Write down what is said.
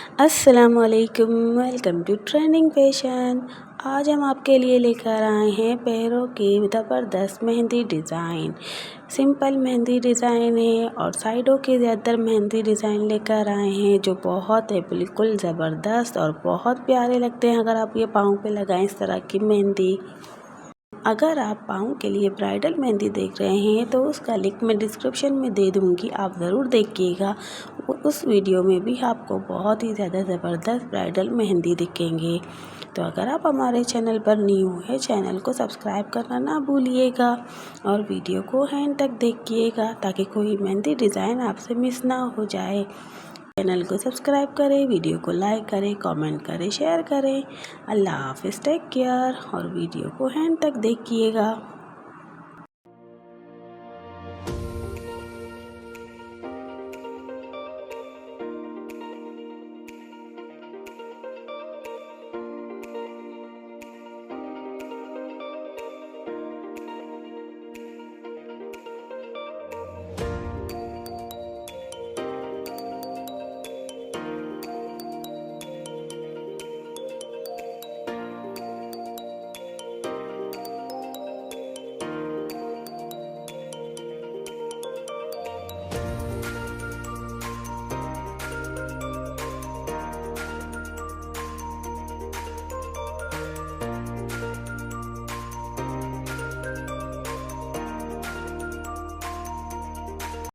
अस्सलामुअलैकुम, welcome to trending fashion. आज हम आपके लिए लेकर आए हैं पैरों की ज़बरदस्त mehndi design. Simple mehndi design है और साइडों के ज़्यादातर मेहंदी डिज़ाइन लेकर आए हैं जो बहुत है बिल्कुल ज़बरदस्त और बहुत प्यारे लगते हैं अगर आप ये पाँव पे लगाएं इस तरह की मेहंदी। अगर आप पाँव के लिए ब्राइडल मेहंदी देख रहे हैं तो उसका लिंक मैं डिस्क्रिप्शन में दे दूँगी, आप ज़रूर देखिएगा। उस वीडियो में भी आपको बहुत ही ज़्यादा ज़बरदस्त ब्राइडल मेहंदी दिखेंगे। तो अगर आप हमारे चैनल पर न्यू है, चैनल को सब्सक्राइब करना ना भूलिएगा और वीडियो को एंड तक देखिएगा ताकि कोई मेहंदी डिज़ाइन आपसे मिस ना हो जाए। चैनल को सब्सक्राइब करें, वीडियो को लाइक करें, कमेंट करें, शेयर करें। अल्लाह हाफ़िज़, टेक केयर और वीडियो को एंड तक देखिएगा।